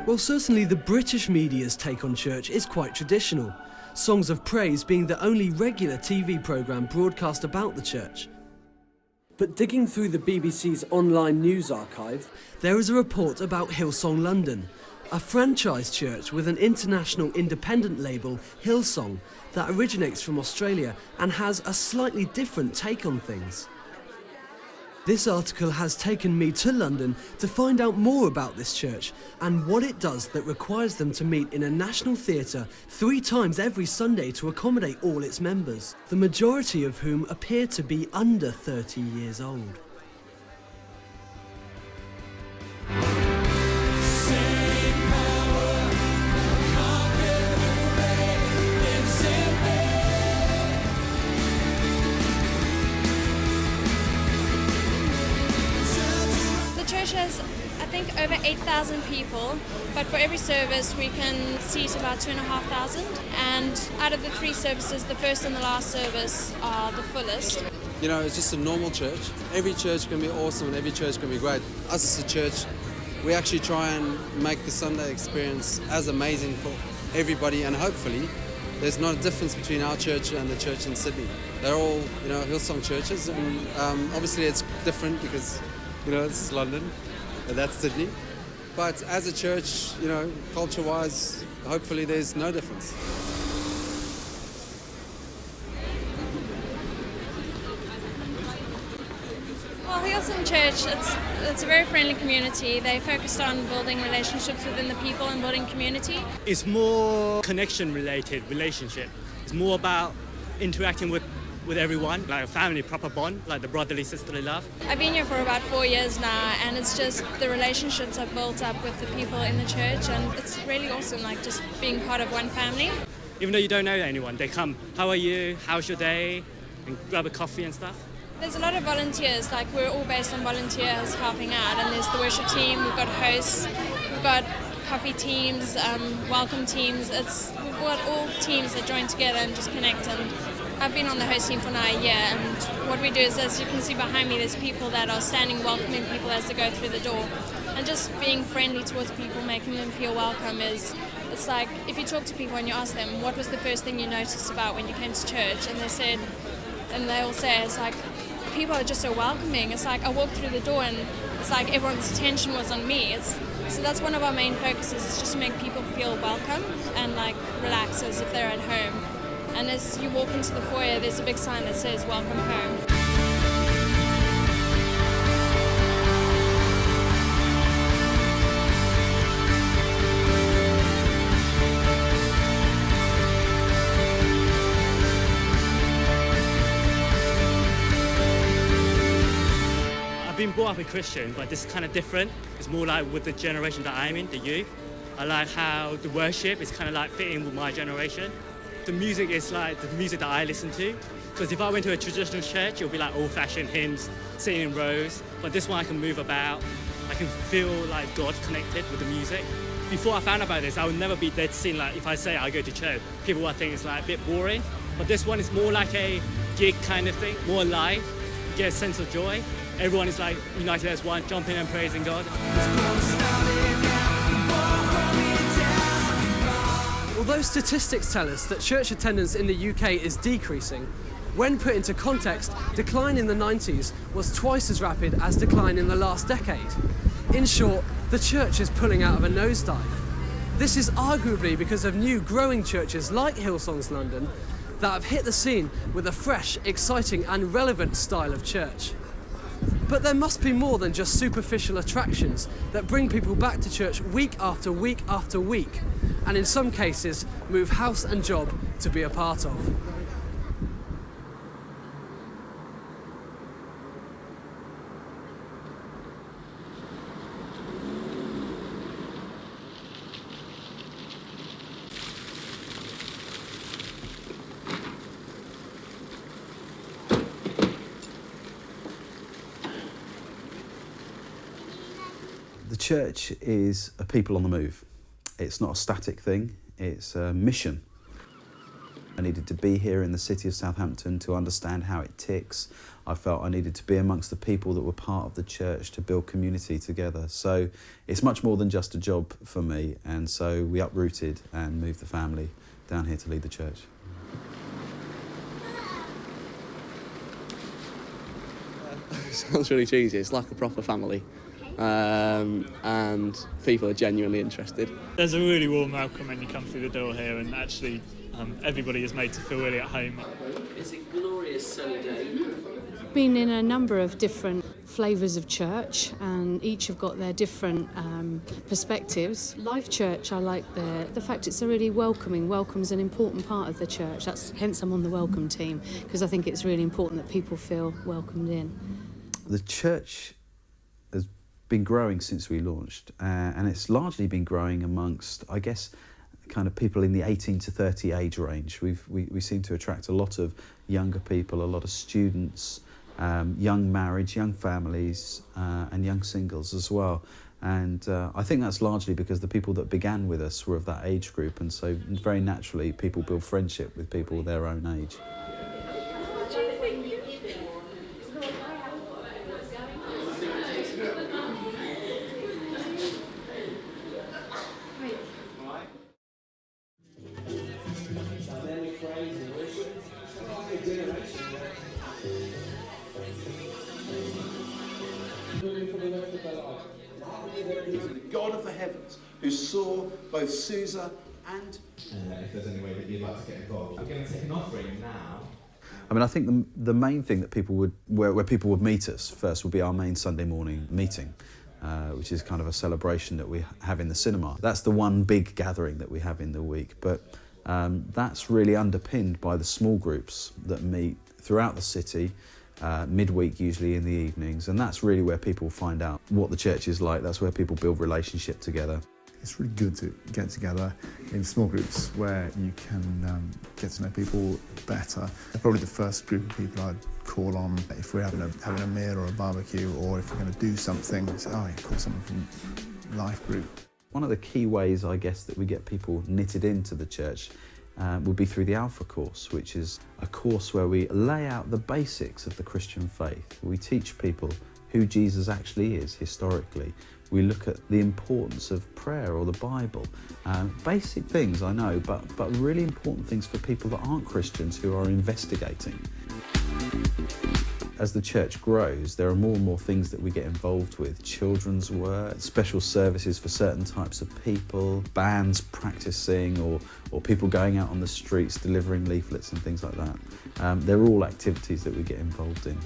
Well, certainly the British media's take on church is quite traditional, Songs of Praise being the only regular TV programme broadcast about the church. But digging through the BBC's online news archive, there is a report about Hillsong London, a franchise church with an international independent label, Hillsong, that originates from Australia and has a slightly different take on things. This article has taken me to London to find out more about this church and what it does that requires them to meet in a national theatre 3 times every Sunday to accommodate all its members, the majority of whom appear to be under 30 years old. Has, I think, over 8,000 people, but for every service we can seat about 2,500, and out of the 3 services, the first and the last service are the fullest. You know, it's just a normal church. Every church can be awesome and every church can be great. Us as a church, we actually try and make the Sunday experience as amazing for everybody, and hopefully there's not a difference between our church and the church in Sydney. They're all, you know, Hillsong churches, and obviously it's different because, you know, this is London, and that's Sydney. But as a church, you know, culture-wise, hopefully there's no difference. Well, Hillsong Church, it's a very friendly community. They focused on building relationships within the people and building community. It's more connection-related relationship. It's more about interacting with everyone, like a family, proper bond, like the brotherly, sisterly love. I've been here for about 4 years now, and it's just the relationships I've built up with the people in the church, and it's really awesome, like just being part of one family. Even though you don't know anyone, they come, how are you, how's your day, and grab a coffee and stuff. There's a lot of volunteers, like we're all based on volunteers helping out, and there's the worship team, we've got hosts, we've got coffee teams, welcome teams. We've got all teams that join together and just connect. And I've been on the host team for now a year, and what we do is, as you can see behind me, there's people that are standing welcoming people as they go through the door, and just being friendly towards people, making them feel welcome it's like if you talk to people and you ask them what was the first thing you noticed about when you came to church, and they all say it's like people are just so welcoming. It's like I walked through the door and it's like everyone's attention was on me. So that's one of our main focuses, is just to make people feel welcome and like relax as if they're at home. And as you walk into the foyer, there's a big sign that says welcome home. I've been brought up a Christian, but this is kind of different. It's more like with the generation that I'm in, the youth. I like how the worship is kind of like fitting with my generation. The music is like the music that I listen to. Because if I went to a traditional church, it'll be like old-fashioned hymns, sitting in rows. But this one I can move about. I can feel like God connected with the music. Before I found out about this, I would never be dead seen. Like if I say I go to church, people would think it's like a bit boring. But this one is more like a gig kind of thing, more live. You get a sense of joy. Everyone is like united as one, jumping and praising God. Although statistics tell us that church attendance in the UK is decreasing, when put into context, decline in the 90s was twice as rapid as decline in the last decade. In short, the church is pulling out of a nosedive. This is arguably because of new growing churches like Hillsong's London that have hit the scene with a fresh, exciting and relevant style of church. But there must be more than just superficial attractions that bring people back to church week after week after week, and in some cases move house and job to be a part of. The church is a people on the move. It's not a static thing, it's a mission. I needed to be here in the city of Southampton to understand how it ticks. I felt I needed to be amongst the people that were part of the church to build community together. So it's much more than just a job for me, and so we uprooted and moved the family down here to lead the church. Sounds really cheesy. It's like a proper family, and people are genuinely interested. There's a really warm welcome when you come through the door here, and actually everybody is made to feel really at home. It's a glorious sunny day. Been in a number of different flavours of church, and each have got their different perspectives. Life Church, I like the fact it's a really welcome's an important part of the church. Hence I'm on the welcome team, because I think it's really important that people feel welcomed in. The church has been growing since we launched, and it's largely been growing amongst, I guess, kind of people in the 18 to 30 age range. We seem to attract a lot of younger people, a lot of students, young marriage, young families, and young singles as well. And I think that's largely because the people that began with us were of that age group, and so very naturally people build friendship with people their own age. The God of the heavens, who saw both Susa and... if there's any way that you'd like to get involved. I'm going to take an offering now. I mean, I think the main thing that people would, where people would meet us first would be our main Sunday morning meeting, which is kind of a celebration that we have in the cinema. That's the one big gathering that we have in the week, but that's really underpinned by the small groups that meet throughout the city, midweek usually in the evenings, and that's really where people find out what the church is like. That's where people build relationship together. It's really good to get together in small groups where you can get to know people better. They're probably the first group of people I'd call on if we're having a meal or a barbecue, or if we're going to do something. So, oh, yeah, call someone from Life Group. One of the key ways, I guess, that we get people knitted into the church would be through the Alpha course, which is a course where we lay out the basics of the Christian faith. We teach people who Jesus actually is historically. We look at the importance of prayer or the Bible. Basic things, I know, but really important things for people that aren't Christians who are investigating. As the church grows, there are more and more things that we get involved with. Children's work, special services for certain types of people, bands practicing, or people going out on the streets delivering leaflets and things like that. They're all activities that we get involved in.